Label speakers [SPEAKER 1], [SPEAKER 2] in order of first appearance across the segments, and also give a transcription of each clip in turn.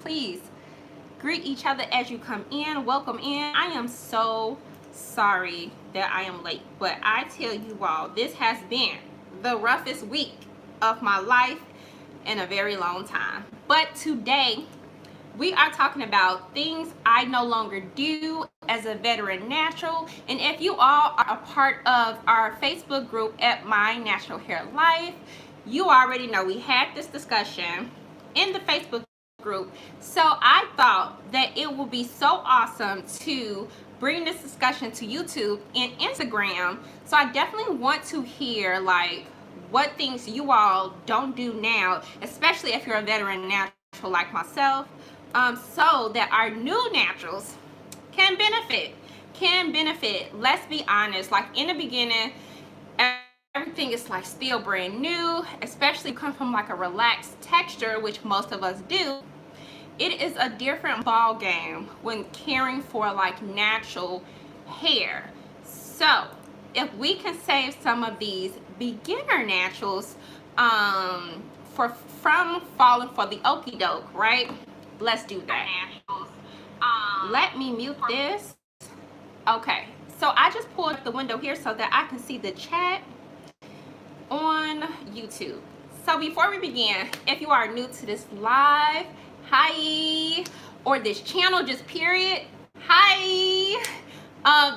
[SPEAKER 1] please greet each other as you come in. Welcome in. I am so sorry that I am late, but I tell you all, this has been the roughest week of my life in a very long time. But today, we are talking about things I no longer do as a veteran natural. And if you all are a part of our Facebook group at My Natural Hair Life, you already know we had this discussion in the Facebook group. So I thought that it would be so awesome to bring this discussion to YouTube and Instagram. So I definitely want to hear like what things you all don't do now, especially if you're a veteran natural like myself, so that our new naturals can benefit. Let's be honest, like in the beginning, everything is like still brand new, especially if you come from like a relaxed texture, which most of us do. It is a different ball game when caring for like natural hair. So if we can save some of these beginner naturals from falling for the okie doke, right? Let's do that. Let me mute this. Okay, so I just pulled up the window here so that I can see the chat on YouTube. So before we begin, if you are new to this live, hi, or this channel just period, hi.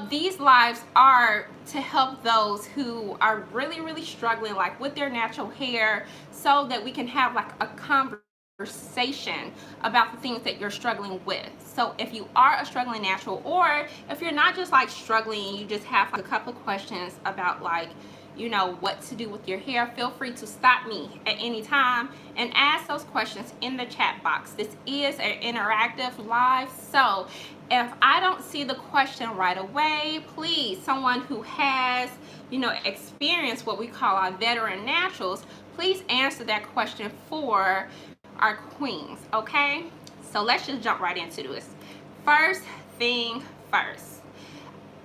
[SPEAKER 1] These lives are to help those who are really struggling like with their natural hair, so that we can have like a conversation about the things that you're struggling with. So if you are a struggling natural, or if you're not just like struggling, you just have like a couple of questions about like, you know, what to do with your hair, feel free to stop me at any time and ask those questions in the chat box. This is an interactive live, so if I don't see the question right away, please, someone who has, you know, experienced what we call our veteran naturals, please answer that question for our queens, okay? So let's just jump right into this. First thing first,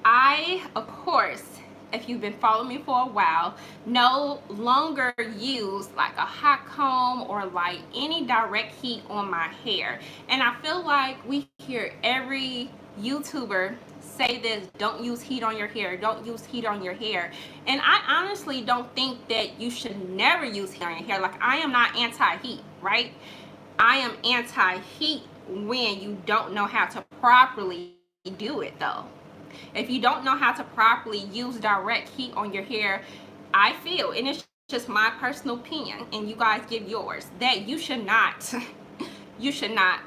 [SPEAKER 1] I, of course, if you've been following me for a while, no longer use like a hot comb or like any direct heat on my hair. And I feel like we hear every YouTuber say this: don't use heat on your hair, don't use heat on your hair. And I honestly don't think that you should never use heat on your hair. Like, I am not anti-heat, right? I am anti-heat when you don't know how to properly do it though. If you don't know how to properly use direct heat on your hair, I feel, and it's just my personal opinion, and you guys give yours, that you should not you should not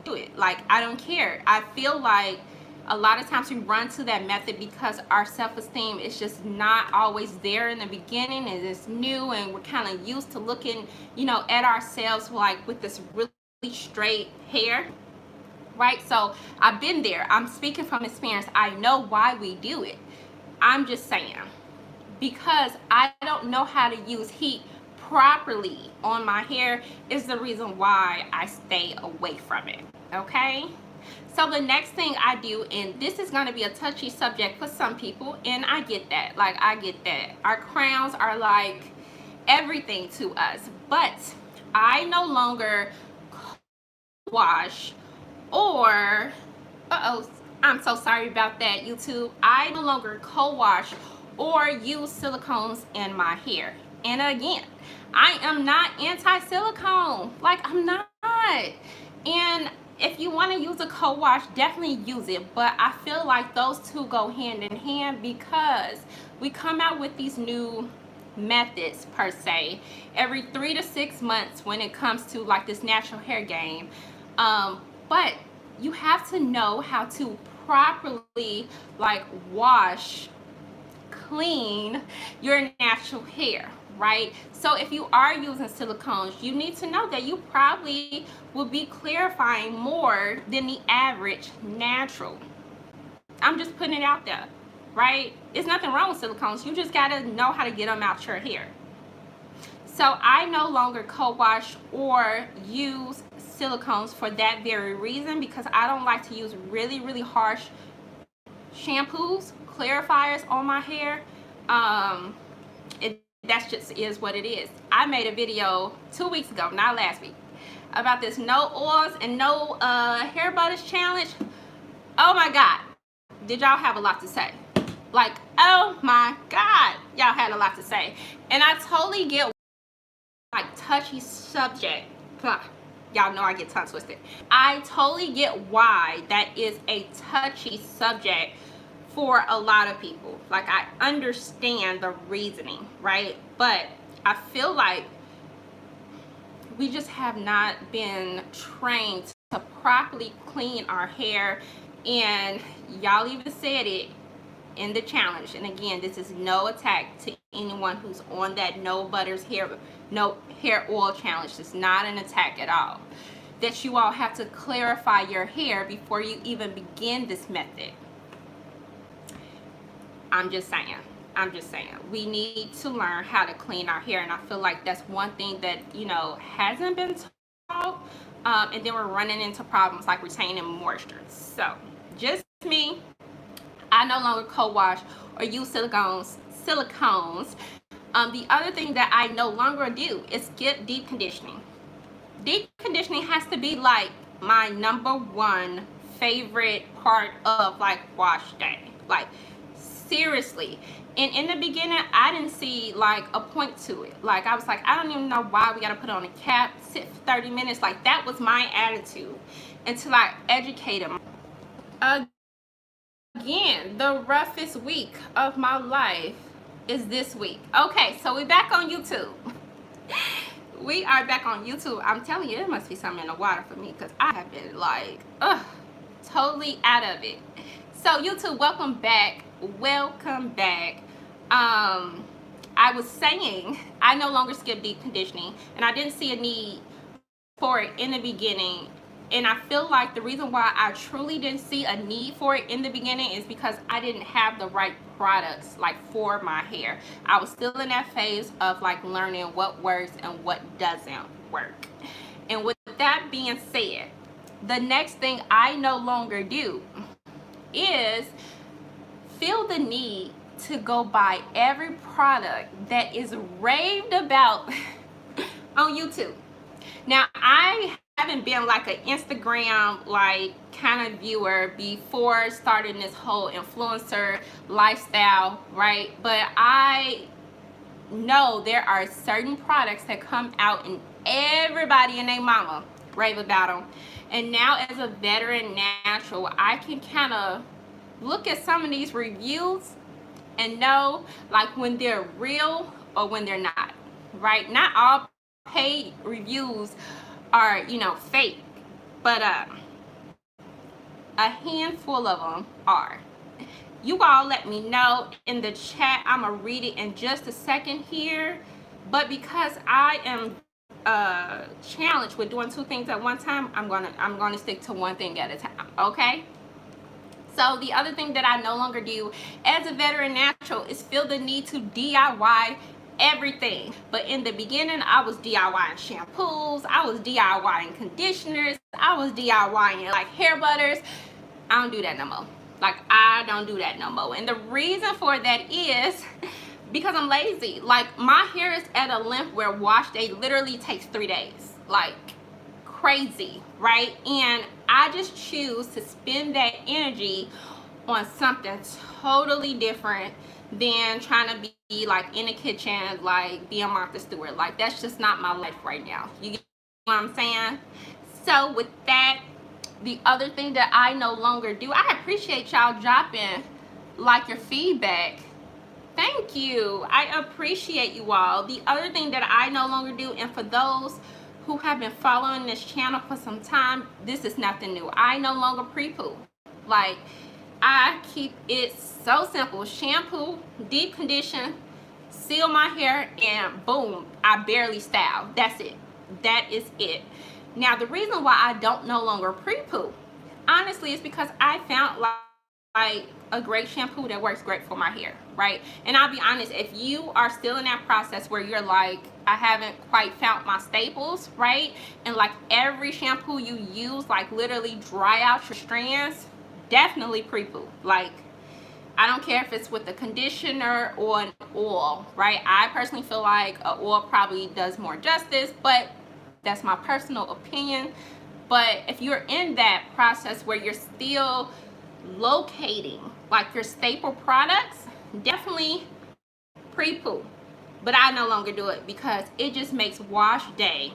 [SPEAKER 1] do it. Like, I don't care. I feel like a lot of times we run to that method because our self-esteem is just not always there in the beginning, and it's new, and we're kind of used to looking, you know, at ourselves like with this really straight hair, right? So I've been there. I'm speaking from experience. I know why we do it. I'm just saying, because I don't know how to use heat properly on my hair is the reason why I stay away from it, okay? So the next thing I do, and this is going to be a touchy subject for some people, and I get that. Like, I get that. Our crowns are like everything to us, but I no longer wash or I'm so sorry about that, YouTube. I no longer co-wash or use silicones in my hair. And again, I am not anti-silicone. Like, I'm not. And if you want to use a co-wash, definitely use it. But I feel like those two go hand in hand, because we come out with these new methods per se every 3 to 6 months when it comes to like this natural hair game. But you have to know how to properly like wash, clean your natural hair, right? So if you are using silicones, you need to know that you probably will be clarifying more than the average natural. I'm just putting it out there, right? There's nothing wrong with silicones. You just gotta know how to get them out your hair. So I no longer co-wash or use silicones for that very reason, because I don't like to use really harsh shampoos, clarifiers on my hair. That's just is what it is. I made a video 2 weeks ago, not last week. about this no oils and no hair butters challenge. Oh my God, did y'all have a lot to say? Like, oh my God, y'all had a lot to say. And I totally get like touchy subject. Y'all know I get tongue twisted. I totally get why that is a touchy subject for a lot of people. Like, I understand the reasoning, right? But I feel like we just have not been trained to properly clean our hair. And y'all even said it in the challenge. And again, this is no attack to anyone who's on that no butters no hair oil challenge. It's not an attack at all. That you all have to clarify your hair before you even begin this method. I'm just saying. We need to learn how to clean our hair, and I feel like that's one thing that, you know, hasn't been taught. And then we're running into problems like retaining moisture. So, just me. I no longer co-wash or use silicones. The other thing that I no longer do is skip deep conditioning. Deep conditioning has to be like my #1 favorite part of like wash day. Like, seriously. And in the beginning, I didn't see like a point to it. Like, I was like, I don't even know why we gotta put on a cap, sit for 30 minutes. Like, that was my attitude until I educated myself. Again, the roughest week of my life is this week. Okay, so we're back on YouTube. We are back on YouTube. I'm telling you, there must be something in the water for me, because I have been like, totally out of it. So YouTube, welcome back. I was saying I no longer skip deep conditioning, and I didn't see a need for it in the beginning. And I feel like the reason why I truly didn't see a need for it in the beginning is because I didn't have the right products like for my hair. I was still in that phase of like learning what works and what doesn't work. And with that being said, the next thing I no longer do is feel the need to go buy every product that is raved about on YouTube. Now, I haven't been like an Instagram like kind of viewer before starting this whole influencer lifestyle, right? But I know there are certain products that come out and everybody and their mama rave about them. And now, as a veteran natural, I can kind of look at some of these reviews and know like when they're real or when they're not, right? Not all paid reviews are, you know, fake, but a handful of them are. You all let me know in the chat. I'm gonna read it in just a second here, but because I am challenged with doing 2 things at one time, I'm gonna stick to 1 thing at a time, okay? So the other thing that I no longer do as a veteran natural is feel the need to DIY everything. But in the beginning, I was DIYing shampoos, I was DIYing conditioners, I was DIYing like hair butters. I don't do that no more. Like, I don't do that no more. And the reason for that is because I'm lazy. Like, my hair is at a length where wash day literally takes 3 days. Like, crazy, right? And I just choose to spend that energy on something totally different than trying to be like in the kitchen, like being Martha Stewart. Like, that's just not my life right now. You get what I'm saying? So with that, the other thing that I no longer do, I appreciate y'all dropping like your feedback. Thank you. I appreciate you all. The other thing that I no longer do, and for those who have been following this channel for some time, this is nothing new. I no longer pre-poo. Like, I keep it so simple. Shampoo, deep condition, seal my hair, and boom, I barely style. That's it. That is it. Now, the reason why I don't no longer pre-poo, honestly, is because I found like a great shampoo that works great for my hair, right? And I'll be honest, if you are still in that process where you're like, I haven't quite found my staples, right? And like every shampoo you use like literally dry out your strands, definitely pre-poo. Like, I don't care if it's with a conditioner or an oil, right? I personally feel like an oil probably does more justice, but That's my personal opinion. But if you're in that process where you're still locating like your staple products, definitely pre-poo. But I no longer do it because it just makes wash day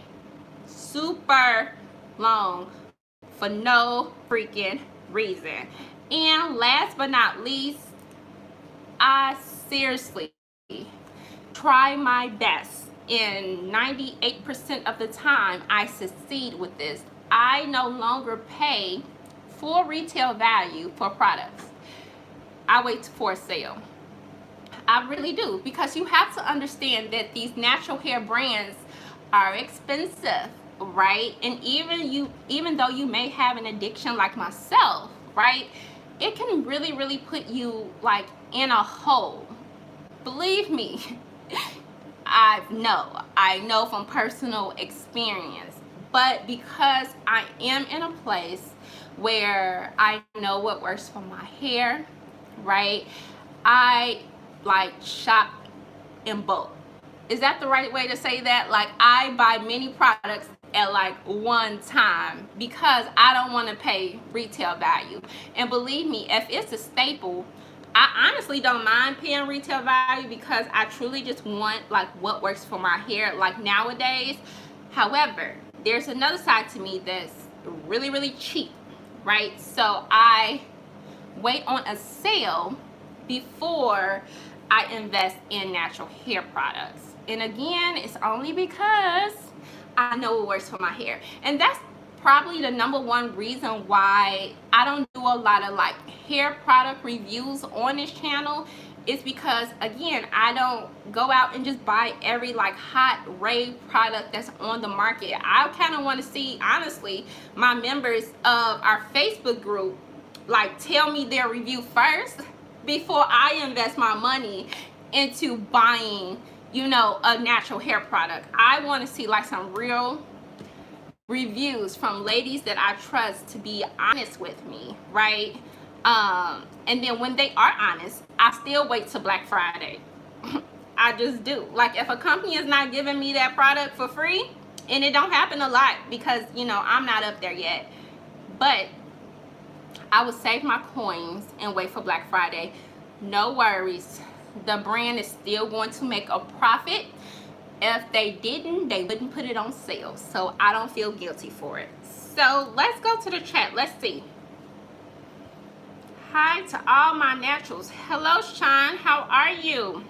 [SPEAKER 1] super long for no freaking reason. And last but not least, I seriously try my best, and 98% of the time I succeed with this. I no longer pay full retail value for products. I wait for a sale. I really do, because you have to understand that these natural hair brands are expensive, right? And even though you may have an addiction like myself, right, it can really put you like in a hole. Believe me, I know from personal experience. But because I am in a place where I know what works for my hair, right, I like shop in bulk. Is that the right way to say that? Like, I buy many products at like one time because I don't want to pay retail value. And believe me, if it's a staple, I honestly don't mind paying retail value because I truly just want like what works for my hair like nowadays. However, there's another side to me that's really cheap, right? So I wait on a sale before I invest in natural hair products. And again, it's only because I know what works for my hair. And that's probably the number one reason why I don't do a lot of like hair product reviews on this channel, is because again, I don't go out and just buy every like hot rave product that's on the market. I kind of want to see, honestly, my members of our Facebook group like tell me their review first before I invest my money into buying, you know, a natural hair product. I want to see like some real reviews from ladies that I trust to be honest with me, right? And then when they are honest, I still wait till Black Friday. I just do. Like, if a company is not giving me that product for free, and it don't happen a lot because, you know, I'm not up there yet, but I would save my coins and wait for Black Friday. No worries. The brand is still going to make a profit. If they didn't, they wouldn't put it on sale. So I don't feel guilty for it. So let's go to the chat. Let's see. Hi to all my naturals. Hello, Sean. How are you?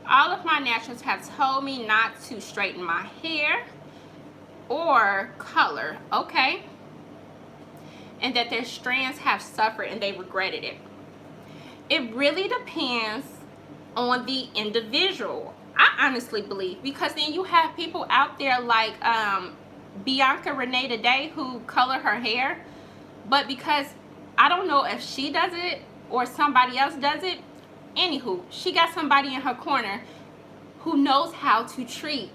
[SPEAKER 1] All of my naturals have told me not to straighten my hair or color. Okay. And that their strands have suffered and they regretted it. It really depends on the individual, I honestly believe, because then you have people out there like Bianca Renee today who color her hair, but because I don't know if she does it or somebody else does it, anywho, she got somebody in her corner who knows how to treat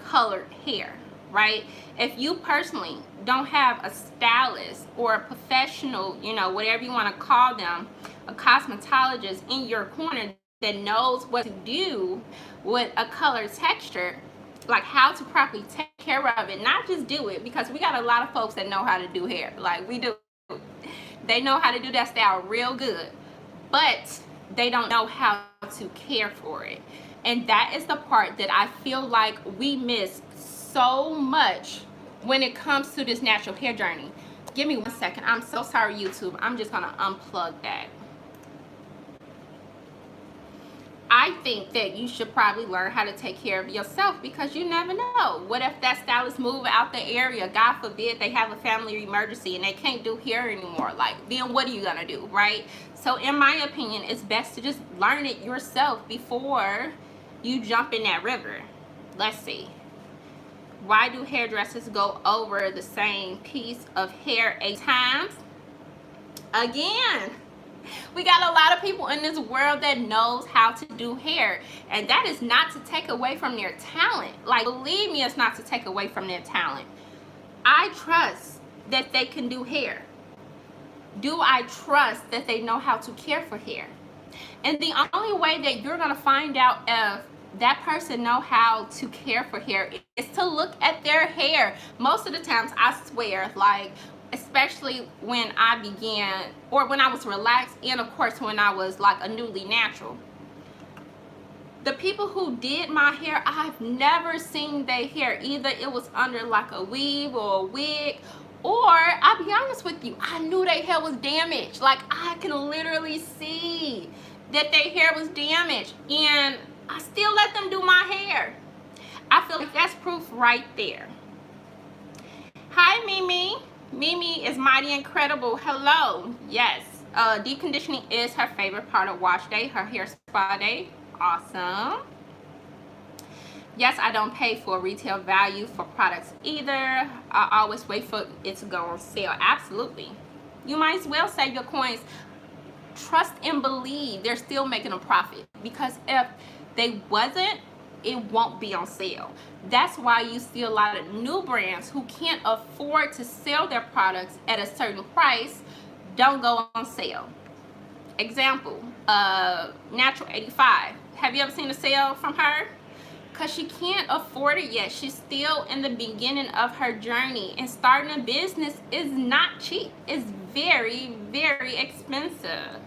[SPEAKER 1] colored hair, right? If you personally don't have a stylist or a professional, you know, whatever you want to call them, a cosmetologist in your corner that knows what to do with a color texture, like how to properly take care of it, not just do it, because we got a lot of folks that know how to do hair, like we do. They know how to do that style real good, but they don't know how to care for it. And that is the part that I feel like we miss so much when it comes to this natural hair journey. Give me 1 second. I'm so sorry, YouTube. I'm just gonna unplug that. I think that you should probably learn how to take care of yourself, because you never know. What if that stylist move out the area? God forbid they have a family emergency and they can't do hair anymore. Like, then what are you gonna do, right? So in my opinion, it's best to just learn it yourself before you jump in that river. Let's see. Why do hairdressers go over the same piece of hair 8 times? Again, we got a lot of people in this world that knows how to do hair, and that is not to take away from their talent. Like, believe me, it's not to take away from their talent. I trust that they can do hair. Do I trust that they know how to care for hair? And the only way that you're going to find out if that person know how to care for hair is to look at their hair. Most of the times, I swear, like, especially when I began, or when I was relaxed, and of course when I was like a newly natural, the people who did my hair, I've never seen their hair. Either it was under like a weave or a wig, or I'll be honest with you, I knew their hair was damaged. Like, I can literally see that their hair was damaged, and I still let them do my hair. I feel like that's proof right there. Hi, Mimi. Mimi is mighty incredible. Hello. Yes, deep conditioning is her favorite part of wash day, her hair spa day. Awesome. Yes, I don't pay for retail value for products either. I always wait for it to go on sale. Absolutely. You might as well save your coins. Trust and believe they're still making a profit, because if they wasn't, it won't be on sale. That's why you see a lot of new brands who can't afford to sell their products at a certain price don't go on sale. Example, Natural 85. Have you ever seen a sale from her? Because she can't afford it yet. She's still in the beginning of her journey, and starting a business is not cheap. It's very, very expensive.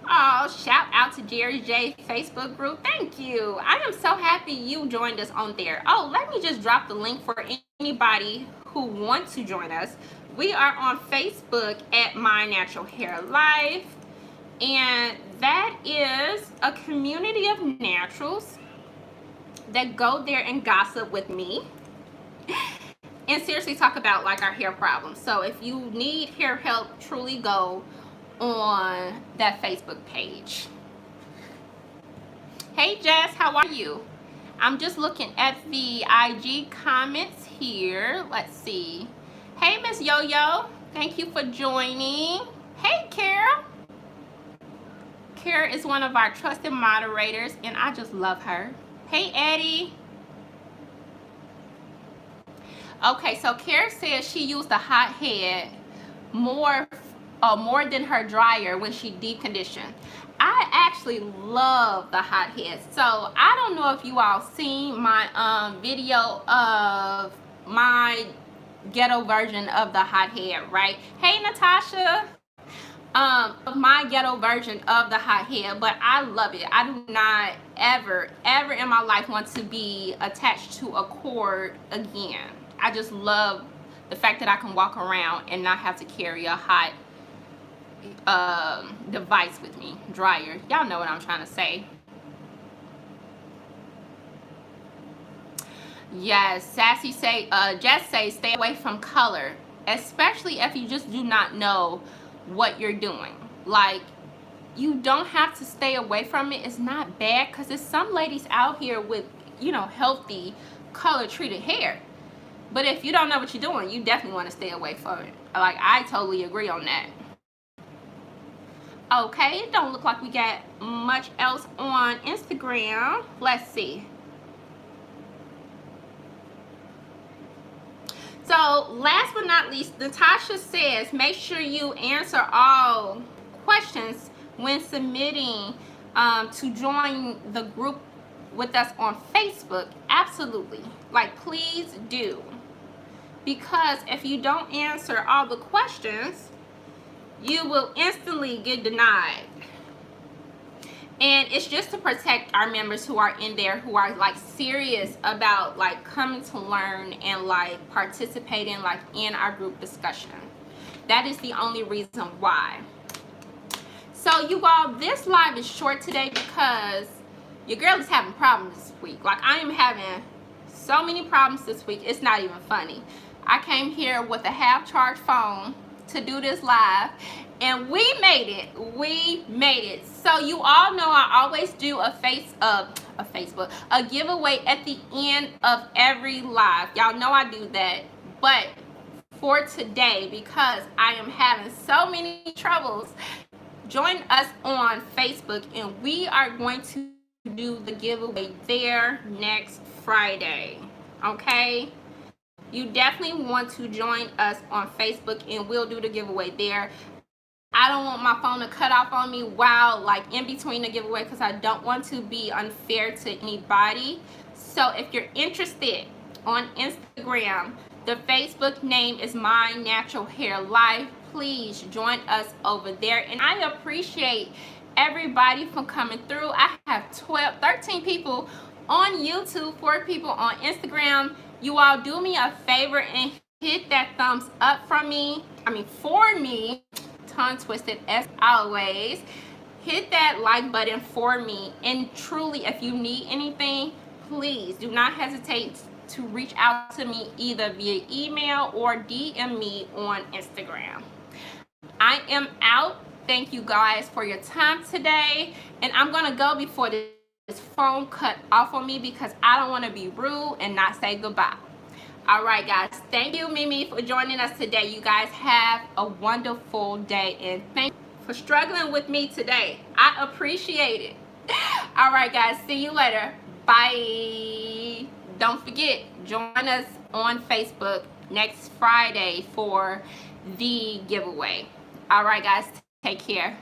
[SPEAKER 1] Oh, shout out to Jerry J Facebook group. Thank you. I am so happy you joined us on there. Oh, let me just drop the link for anybody who wants to join us. We are on Facebook at My Natural Hair Life, and that is a community of naturals that go there and gossip with me and seriously talk about like our hair problems. So if you need hair help, truly go on that Facebook page. Hey Jess, how are you? I'm just looking at the IG comments here. Let's see. Hey Miss Yo-Yo, thank you for joining. Hey Carol. Carol is one of our trusted moderators, and I just love her. Hey Eddie. Okay, so Carol says she used the hot head more than her dryer when she deep conditioned. I actually love the hot head. So I don't know if you all seen my video of my ghetto version of the hot head, right? Hey Natasha. My ghetto version of the hot head, but I love it. I do not ever in my life want to be attached to a cord again. I just love the fact that I can walk around and not have to carry a hot device with me. Dryer. Y'all know what I'm trying to say. Yes, Sassy say, Jess say stay away from color, especially if you just do not know what you're doing. Like, you don't have to stay away from it. It's not bad, because there's some ladies out here with, you know, healthy color treated hair. But if you don't know what you're doing, you definitely want to stay away from it. Like, I totally agree on that. Okay, it don't look like we got much else on Instagram. Let's see. So last but not least, Natasha says make sure you answer all questions when submitting to join the group with us on Facebook. Absolutely. Like, please do. Because if you don't answer all the questions, you will instantly get denied. And it's just to protect our members who are in there, who are like serious about like coming to learn and like participating like in our group discussion. That is the only reason why. So you all, this live is short today because your girl is having problems this week. Like, I am having so many problems this week, it's not even funny. I came here with a half charged phone to do this live, and we made it. So you all know I always do a giveaway at the end of every live. Y'all know I do that. But for today, because I am having so many troubles, join us on Facebook, and we are going to do the giveaway there next Friday. Okay, you definitely want to join us on Facebook, and we'll do the giveaway there. I don't want my phone to cut off on me while like in between the giveaway, because I don't want to be unfair to anybody. So if you're interested on Instagram, the Facebook name is My Natural Hair Life. Please join us over there. And I appreciate everybody for coming through. I have 13 people on YouTube, 4 people on Instagram. You all do me a favor and hit that thumbs up for me. For me. Tongue twisted as always. Hit that like button for me. And truly, if you need anything, please do not hesitate to reach out to me either via email or DM me on Instagram. I am out. Thank you guys for your time today. And I'm going to go before this phone cut off on me, because I don't want to be rude and not say goodbye. All right, guys. Thank you, Mimi, for joining us today. You guys have a wonderful day. And thank you for struggling with me today. I appreciate it. All right, guys. See you later. Bye. Don't forget, join us on Facebook next Friday for the giveaway. All right, guys. Take care.